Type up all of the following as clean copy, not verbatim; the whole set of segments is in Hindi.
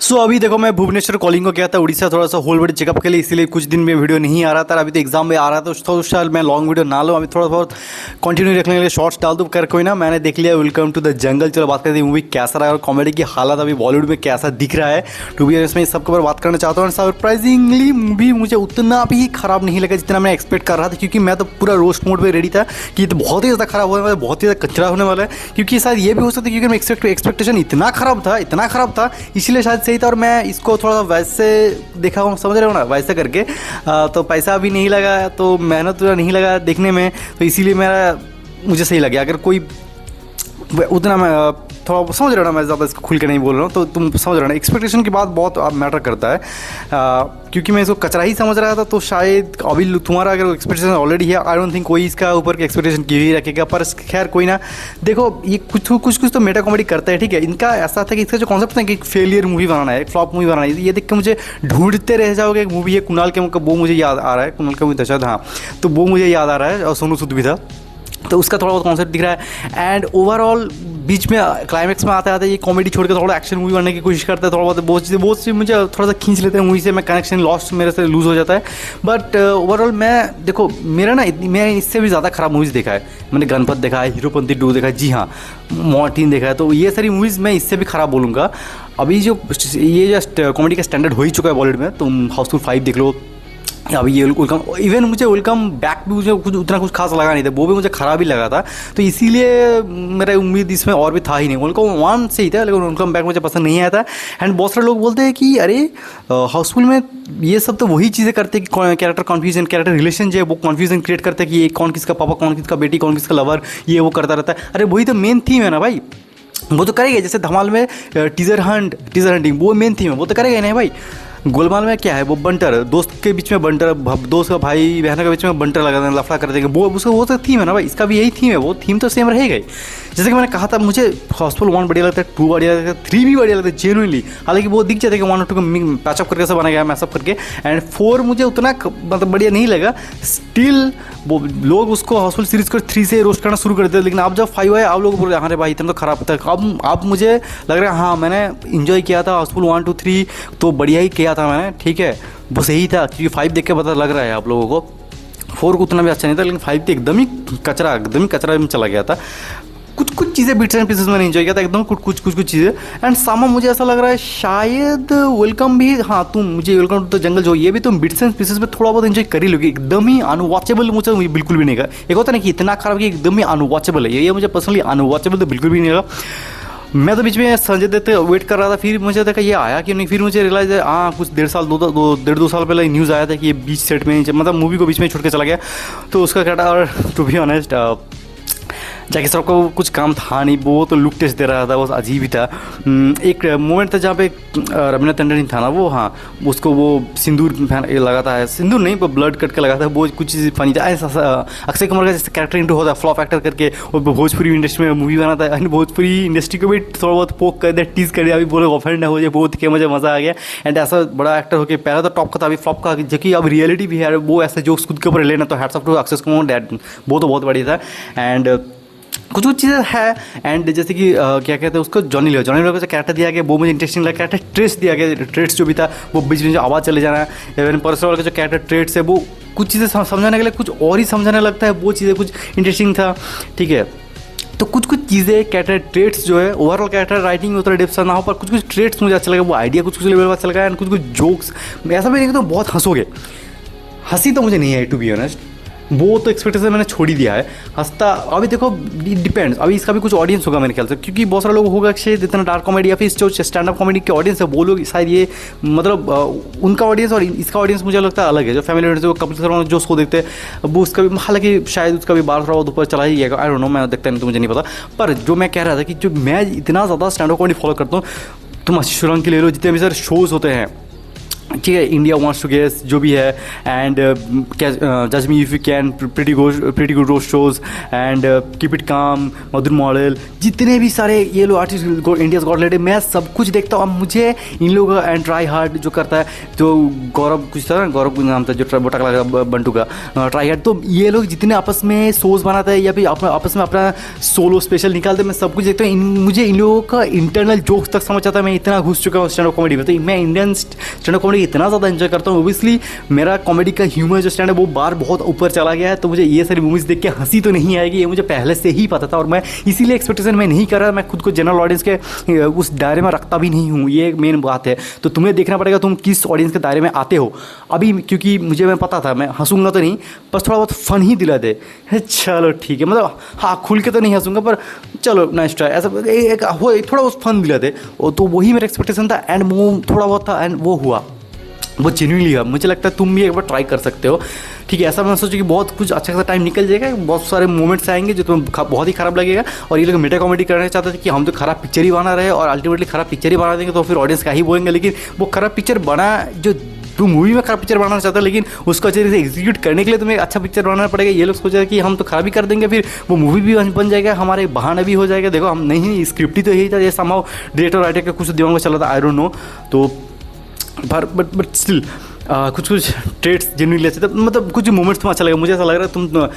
अभी देखो मैं भुवनेश्वर कॉलिंग को गया था उड़ीसा थोड़ा सा होल बॉडी चेकअप के लिए, इसीलिए कुछ दिन में वीडियो नहीं आ रहा था। अभी तो एग्जाम में आ रहा था तो उस साल मैं लॉन्ग वीडियो ना लूँ, अभी थोड़ा बहुत कंटिन्यू रखने के लिए शॉर्ट्स डाल दूँ कर कोई ना। मैंने देख लिया वेलकम टू द जंगल। चलो बात करते हैं मूवी कैसा रहा और कॉमेडी की हालत अभी बॉलीवुड में कैसा दिख रहा है। टू बी ऑनेस्ट में इस सबके ऊपर बात करना चाहता हूँ। सरप्राइजिंगली मूवी मुझे उतना भी खराब नहीं लगा जितना मैं एक्सपेक्ट कर रहा था, क्योंकि मैं तो पूरा रोस्ट मोड पर रेडी था कि तो बहुत ही ज़्यादा खराब होने वाला है, बहुत ही ज़्यादा कचरा होने वाला है। क्योंकि शायद ये भी हो सकता है क्योंकि मैं एक्सपेक्टेशन इतना खराब था इसीलिए शायद सही था। और मैं इसको थोड़ा सा वैसे देखा हूँ, समझ रहे हो ना, वैसे करके तो पैसा भी नहीं लगा तो मेहनत पूरा नहीं लगा देखने में, तो इसीलिए मुझे सही लगे। अगर कोई उतना मैं थोड़ा समझ रहा हूँ ना, मैं ज़्यादा इसको खुल के नहीं बोल रहा हूँ तो तुम समझ रहे हो ना, एक्सपेक्टेशन की बात बहुत मैटर करता है। क्योंकि मैं इसको कचरा ही समझ रहा था तो शायद अभी तुम्हारा अगर एक्सपेक्टेशन ऑलरेडी है, आई डोंट थिंक कोई इसका ऊपर की एक्सपेक्टेशन की ही रखेगा। पर खैर कोई ना, देखो ये कुछ तो मेटा कॉमेडी करता है, ठीक है। इनका ऐसा था कि इसका जो कॉन्सेप्ट था कि एक फेलियर मूवी बनाना है, एक फ्लॉप मूवी बनाना है, ये देख के मुझे ढूंढते रह जाओगे। एक मूवी है कुणाल के, वो मुझे याद आ रहा है, कुणाल का भी शायद, हाँ तो वो मुझे याद आ रहा है, और सोनू सूद भी था, तो उसका थोड़ा बहुत कॉन्सेप्ट दिख रहा है। एंड ओवरऑल बीच में क्लाइमैक्स में आते आते ये कॉमेडी छोड़ के थोड़ा एक्शन मूवी बनने की कोशिश करता है। थोड़ा बहुत बहुत चीज़ मुझे थोड़ा सा खींच लेते हैं मूवी से, मैं कनेक्शन लॉस्ट मेरे से लूज़ हो जाता है। बट ओवरऑल मैं देखो मेरा ना, मैं इससे भी ज़्यादा ख़राब मूवीज़ देखा है। मैंने गणपत देखा है, हीरोपंती 2 देखा है, जी हाँ, मॉर्टिन देखा है, तो ये सारी मूवीज़ मैं इससे भी ख़राब बोलूँगा। अभी जो ये जस्ट कॉमेडी का स्टैंडर्ड हो ही चुका है बॉलीवुड में, तुम हाउसफुल 5 देख लो, अभी ये वेलकम, इवन मुझे वेलकम बैक भी मुझे उतना कुछ खास लगा नहीं था, वो भी मुझे ख़राब ही लगा था। तो इसीलिए मेरा उम्मीद इसमें और भी था ही नहीं। वेलकम 1 से ही था, लेकिन वेलकम बैक मुझे पसंद नहीं आया था। एंड बहुत सारे लोग बोलते हैं कि अरे हाउसफुल में ये सब तो वही चीज़ें करते हैं कि कैरेक्टर कन्फ्यूजन, कैरेक्टर रिलेशन जो है वो कन्फ्यूजन क्रिएट करते हैं कि ये कौन किसका पापा, कौन किसका बेटी, कौन किसका लवर, ये वो करता रहता है। अरे वही तो मेन थीम है ना भाई, वो तो करेगा। जैसे धमाल में टीजर हंटिंग वो मेन थीम है, वो तो करेगा नहीं भाई। गोलमाल में क्या है, वो बंटर, दोस्त के बीच में बंटर, दोस्त का भाई बहनों के बीच में बंटर लगा देंगे, लफड़ा कर देंगे, वो तो थीम है ना भाई। इसका भी यही थीम है, वो थीम तो सेम रहेगा ही। जैसे कि मैंने कहा था, मुझे हाउसफुल 1 बढ़िया लगता है, 2 बढ़िया लगता है, 3 भी बढ़िया लगता है जेन्युइनली। हालांकि वो दिख जाता है कि 1 और 2 को पैचअप करके सब बनाया गया, मैसअप करके। एंड 4 मुझे उतना मतलब बढ़िया नहीं लगा। स्टिल वो लोग उसको हाउसफुल सीरीज को 3 से रोस्ट करना शुरू कर देते, लेकिन अब जब 5 आए आप लोग बोल रहे अरे भाई इतना तो खराब था। अब मुझे लग रहा है हाँ मैंने इन्जॉय किया था हाउसफुल 1 2 3 तो बढ़िया ही किया था मैंने, ठीक है। वो सही था, क्योंकि 5 देख के पता लग रहा है आप लोगों को। 4 को उतना भी अच्छा नहीं था, लेकिन 5 तो एकदम ही कचरा में चला गया था। कुछ चीज़ें बिट्स एंड पीसेस मैंने एंजॉय किया था एकदम, कुछ चीज़ें। एंड सामा मुझे ऐसा लग रहा है शायद वेलकम भी, हाँ तुम मुझे वेलकम टू द जंगल जो ये भी तुम बिट्स एंड पीसेस में थोड़ा बहुत एंजॉय कर ही लोगे। एकदम ही अनवॉचेबल मुझे बिल्कुल भी नहीं लगा। एक होता है ना कि इतना खराब कि एकदम ही अनवॉचेबल है, ये मुझे पर्सनली अनवॉचेबल तो बिल्कुल भी नहीं लगा। मैं तो बीच में संजय दत्त वेट कर रहा था, फिर मुझे देखा ये आया कि नहीं, फिर मुझे रियलाइज है हाँ कुछ 1.5 साल पहले न्यूज़ आया था कि ये बीच सेट में मतलब मूवी को बीच में छोड़ के चला गया। तो उसका क्या था, और टू बी ऑनेस्ट जैकी श्रॉफ को कुछ काम था नहीं, वो तो लुक टेस्ट दे रहा था, वो अजीब ही था। एक मोमेंट था जहाँ पे रवीना टंडन था ना, वो हाँ उसको वो सिंदूर लगाता है, सिंदूर नहीं पर ब्लड कट के लगाता है, वो कुछ चीज़ फनी था। अक्षय कुमार का जैसे कैरेक्टर इंटू होता है फ्लॉप एक्टर करके, वो भोजपुरी इंडस्ट्री में मूवी बनाता है, भोजपुरी इंडस्ट्री को भी थोड़ा बहुत पोक कर दिया, टीज कर दिया, अभी बोले ऑफेंड ना हो जाए, बहुत के मुझे मज़ा आ गया। एंड ऐसा बड़ा एक्टर होकर पहले तो टॉप का था, अभी फ्लॉप का, जो कि अब रियलिटी भी है, वो ऐसे जोक्स खुद के ऊपर लेना, तो hats off to Akshay Kumar, dad वो तो बहुत बढ़िया था। एंड कुछ चीज़ें है। एंड जैसे कि क्या कहते हैं उसको, जॉनी लीवर को जो कैरेक्टर दिया गया वो मुझे इंटरेस्टिंग लगा। कैरेक्टर ट्रेट्स दिया गया, ट्रेट्स जो भी था वो बीच में जो आवाज़ चले जाना है, या परसों का जो कैरेक्टर ट्रेट्स है वो कुछ चीज़ें समझाने के लिए कुछ और ही समझाने लगता है, वो चीज़ें कुछ इंटरेस्टिंग था, ठीक है। तो कुछ चीज़ें कैरेक्टर ट्रेट्स जो है, ओवरऑल कैरेक्टर राइटिंग में उतना डेप्थ ना हो, पर कुछ ट्रेट्स मुझे अच्छा लगा, वो आइडिया कुछ लेवल पर अच्छा लगा। एंड कुछ जोक्स ऐसा भी नहीं तो बहुत हंसोगे, हंसी तो मुझे नहीं है टू बी ऑनेस्ट, वो तो एक्सपेक्टेशन मैंने छोड़ ही दिया है। हंसता अभी देखो डिपेंड्स, अभी इसका भी कुछ ऑडियंस होगा मेरे ख्याल से, क्योंकि बहुत सारे लोग होगा शायद इतना डार्क कॉमेडी या फिर जो स्टैंड अप कॉमेडी के ऑडियंस है वो लोग शायद ये मतलब उनका ऑडियंस और इसका ऑडियंस मुझे लगता है अलग है। जो फैमिली ऑडियंस जो कपिल शर्मा जो शो देखते हैं वो उसका भी, हालांकि शायद उसका भी 12 ऊपर चला ही जाएगा, आई डोंट नो, मैं देखता नहीं तो मुझे नहीं पता। पर जो मैं कह रहा था कि जो मैं इतना ज़्यादा स्टैंड अप कॉमेडी फॉलो करता हूँ, तुम आशीष सुरंग के ले लो, जितने भी सारे शोज़ होते हैं ठीक है, इंडिया वांट्स टू गेस जो भी है, एंड जज me if you can, pretty good roast shows, and keep it काम, मधुर मॉडल, जितने भी सारे ये लोग आर्टिस्ट इंडियाज गॉट लेटेड, मैं सब कुछ देखता हूँ। अब मुझे इन लोगों का एंड ट्राई हार्ड जो करता है, तो गौरव कुछ था ना, गौरव नाम था जो बोटा लगा बंटू का, ट्राई हार्ड, तो ये लोग जितने आपस में शोज बनाते हैं या फिर आपस में अपना सोलो स्पेशल निकालते हैं, मैं सब कुछ देखता हूँ। मुझे इन लोगों का इंटरनल जोक्स तक समझ आता है। मैं इतना घुस चुका हूँ स्टैंड अप कॉमेडी में, तो मैं इंडियन स्टैंड अप कॉमेडी इतना ज़्यादा एंजॉय करता हूँ। ओबियसली मेरा कॉमेडी का ह्यूमर जो स्टैंड है वो बार बहुत ऊपर चला गया है, तो मुझे ये सारी मूवीज़ देख के हंसी तो नहीं आएगी, ये मुझे पहले से ही पता था, और मैं इसीलिए एक्सपेक्टेशन मैं नहीं कर रहा। मैं खुद को जनरल ऑडियंस के उस दायरे में रखता भी नहीं हूँ, ये एक मेन बात है। तो तुम्हें देखना पड़ेगा तुम किस ऑडियंस के दायरे में आते हो अभी, क्योंकि मुझे मैं पता था मैं हंसूंगा तो नहीं, बस थोड़ा बहुत फन ही दिला दे। चलो ठीक है, मतलब हाँ खुल के तो नहीं हंसूंगा, पर चलो नाइस ट्राई, ऐसा एक थोड़ा बहुत फन दिला दे, तो वही मेरा एक्सपेक्टेशन था, एंड वो थोड़ा बहुत था, एंड वो हुआ, वो जेन्युइनली है। मुझे लगता है तुम भी एक बार ट्राई कर सकते हो, ठीक है। ऐसा मैं सोचूं कि बहुत कुछ अच्छा खासा टाइम निकल जाएगा, बहुत सारे मोमेंट्स आएंगे जो तुम्हें बहुत ही खराब लगेगा, और ये लोग मेटा कॉमेडी करना चाहते थे कि हम तो खराब पिक्चर ही बना रहे हैं, और अल्टीमेटली खराब पिक्चर ही बना देंगे, तो फिर ऑडियंस का ही बोलेंगे। लेकिन वो खराब पिक्चर बना, जो तू मूवी में खराब पिक्चर बनाना चाहता है, लेकिन उसको अच्छे से एग्जीक्यूट करने के लिए तुम्हें अच्छा पिक्चर बनाना पड़ेगा। ये लोग सोच रहे हैं कि हम तो खराब ही कर देंगे, फिर वो मूवी भी बन जाएगा, हमारे बहाना भी हो जाएगा। देखो हम नहीं, स्क्रिप्ट ही तो यही था, ये समाव डायरेक्टर राइटर का कुछ दिमाग में चला था, आई डोंट नो। तो बट स्टिल कुछ ट्रेड्स जेन्युइनली अच्छे थे, मतलब कुछ मोमेंट्स तुम्हें अच्छा लगा। मुझे ऐसा लग रहा है तुम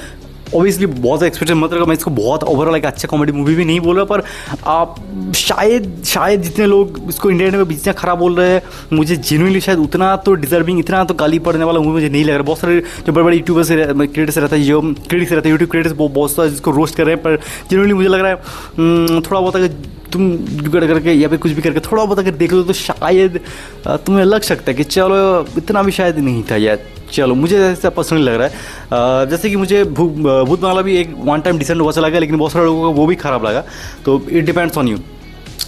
ऑब्वियसली बहुत एक्सपेक्टेशन मत रखो, मैं इसको बहुत ओवरऑल एक अच्छा कॉमेडी मूवी भी नहीं बोल रहा, पर आप शायद जितने लोग इसको इंडिया में जितना खराब बोल रहे हैं, मुझे जेन्युइनली शायद उतना तो डिजर्विंग, इतना तो गाली पड़ने वाला मूवी मुझे नहीं लग रहा। बहुत सारे जो बड़े बड़े यूट्यूबर्स क्रिएटर्स रहता है, जो क्रिटिक्स रहता है, यूट्यूब क्रिएटर्स बहुत सारा जिसको रोस्ट कर रहे हैं, पर जेन्युइनली मुझे लग रहा है थोड़ा बहुत अगर तुम जुगाड़ करके या फिर कुछ भी करके थोड़ा बहुत अगर देख लो, तो शायद तुम्हें लग सकता है कि चलो इतना भी शायद नहीं था यार। चलो मुझे ऐसा पर्सनली लग रहा है, जैसे कि मुझे भूत बंगला भी एक वन टाइम डिसेंट हुआ चला गया, लेकिन बहुत सारे लोगों को वो भी ख़राब लगा। तो it depends on you,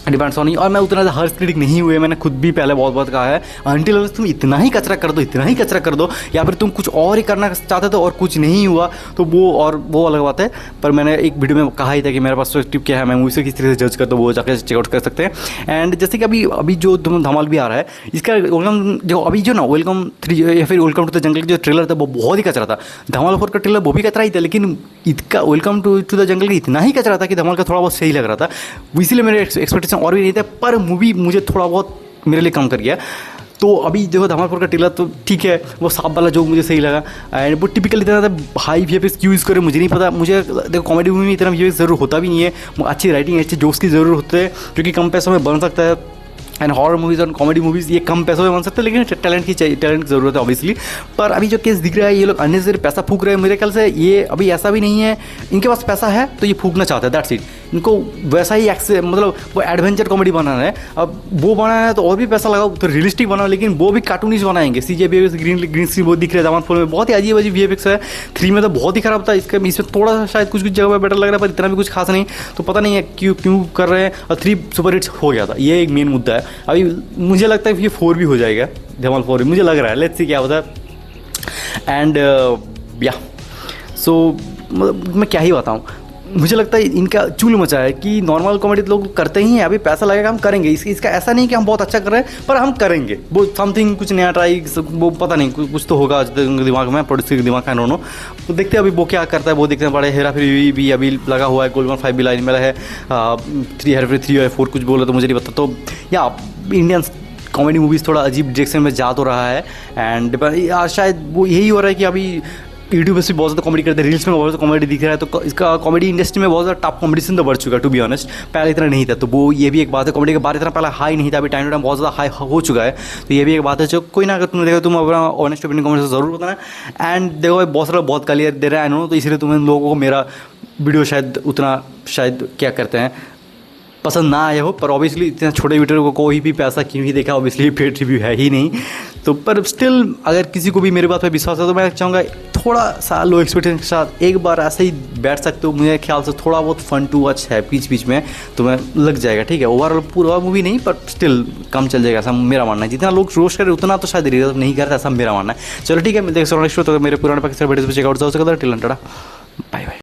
depends on you. और मैं उतना ज़्यादा हर्ष क्रिटिक नहीं हुए, मैंने खुद भी पहले बहुत कहा है, अनटिल तुम इतना ही कचरा कर दो, इतना ही कचरा कर दो, या फिर तुम कुछ और ही करना चाहते थे और कुछ नहीं हुआ, तो वो अलग बात है। पर मैंने एक वीडियो में कहा ही था कि मेरा पर्सपेक्टिव क्या है, मैं मूवी से किस तरह से जज करता हूँ, वो जाकर चेकआउट कर सकते हैं। एंड जैसे कि अभी जो धमाल भी आ रहा है, इसका वेलकम जो अभी जो ना वेलकम 3 या फिर वेलकम टू द जंगल जो ट्रेलर था वो बहुत ही कचरा था। धमाल 4 का ट्रेलर वो भी कचरा ही था, लेकिन इसका वेलकम टू द जंगल का इतना ही कचरा था कि धमाल का थोड़ा बहुत सही लग रहा था। इसीलिए मेरे एक्सपेक्टेशन और भी नहीं थे, पर मूवी मुझे थोड़ा बहुत मेरे लिए कम कर गया। तो अभी देखो धमालपुर का ट्रेलर तो ठीक है, वो सांप वाला जो मुझे सही लगा, एंड वो टिपिकल इतना ज़्यादा हाई वीएफएक्स क्यों यूज़ करे मुझे नहीं पता। मुझे देखो कॉमेडी मूवी में इतना वीएफएक्स ज़रूर होता भी नहीं है, अच्छी राइटिंग अच्छे जोक्स की ज़रूरत होते हैं, जो कि कम पैसों में बन सकता है। एंड हॉरर मूवीज़ और कॉमेडी मूवीज़ ये कम पैसों में बन सकते हैं, लेकिन टैलेंट की ज़रूरत है ऑब्वियसली। पर अभी जो केस दिख रहा है, ये लोग अननेसेसरी पैसा फूक रहे हैं। मेरे ख्याल से ये अभी ऐसा भी नहीं है, इनके पास पैसा है तो ये फूकना चाहते हैं, दैट्स इट। इनको वैसा ही मतलब वो एडवेंचर कॉमेडी बनाना है, अब वो बनाना है तो और भी पैसा लगाओ, तो रियलिस्टिक बनाओ, लेकिन वो भी कार्टूनिस्ट बनाएंगे। CGI ग्रीन स्क्रीन वो दिख रहा है, जवान 4 में बहुत ही अजीब VFX है, 3 में तो बहुत ही खराब था, इसमें थोड़ा सा शायद कुछ जगह पर बेटर लग रहा है, पर इतना भी कुछ खास नहीं। तो पता नहीं है क्यों कर रहे हैं, और 3 सुपर हिट्स हो गया था, ये एक मेन मुद्दा है। अभी मुझे लगता है कि ये 4 भी हो जाएगा, धमाल 4 मुझे लग रहा है, लेट्स सी क्या होता है। एंड या सो मतलब मैं क्या ही बताऊँ, मुझे लगता है इनका चूल मचा है कि नॉर्मल कॉमेडी लोग करते ही हैं, अभी पैसा लगेगा हम करेंगे। इसका ऐसा नहीं कि हम बहुत अच्छा कर रहे हैं, पर हम करेंगे वो समथिंग, कुछ नया ट्राई, वो पता नहीं कुछ तो होगा दिमाग में, प्रोड्यूसर के दिमाग का नो। तो देखते हैं अभी वो क्या करता है, वो देखने पड़े। हेरा फेरी भी अभी लगा हुआ है, गोल्डन 5 भी लाइन में है, 3 हेरा फेरी 3 और 4 कुछ बोले तो मुझे नहीं पता। तो या इंडियन कॉमेडी मूवीज़ थोड़ा अजीब डायरेक्शन में जा तो रहा है, एंड शायद वो यही हो रहा है कि अभी यूट्यूब से बहुत ज़्यादा कॉमेडी करते हैं, रील्स में बहुत ज़्यादा कॉमेडी दिख रहा है, तो इसका कॉमेडी इंडस्ट्री में बहुत ज़्यादा टफ कॉम्पिटिशन तो बढ़ चुका है, टू बी ऑनेस्ट। पहले इतना नहीं था, तो वो ये भी एक बात है। कॉमेडी के बारे इतना पहले हाई नहीं था, अभी टाइम टू टाइम बहुत ज़्यादा हाई हो चुका है, तो ये भी एक बात है। जो कोई ना, अगर तुमने देखो तुम अपना ऑनेस्ट ओपिनियन कमेंट से ज़रूर बताना। एंड देखो बहुत सारा बहुत गालियाँ दे रहे हैं नो, तो इसलिए तुम्हें लोगों को मेरा वीडियो शायद उतना क्या करते हैं पसंद ना आए हो, पर ऑब्वियसली इतना छोटे वीडियो को कोई भी पैसा क्यों ही देखा, ऑब्वियसली पेड रिव्यू है ही नहीं। तो पर स्टिल अगर किसी को भी मेरे बात पे विश्वास है, तो मैं चाहूँगा थोड़ा सा लो एक्सपेक्टेशन के साथ एक बार ऐसे ही बैठ सकते हो। मेरे ख्याल से थोड़ा बहुत फन टू वॉच है बीच में, तो मैं लग जाएगा, ठीक है। ओवरऑल पूरा मूवी नहीं, पर स्टिल कम चल जाएगा, ऐसा मेरा मानना है। जितना लोग रोस्ट करें उतना तो शायद रिजर्व नहीं करता, ऐसा मेरा मानना है। चलो ठीक है, मैं देख सकता हूँ तो मेरे पुराने पाकिस्तान वीडियोस पे चेकआउट हो सकता है। Till tata, bye bye.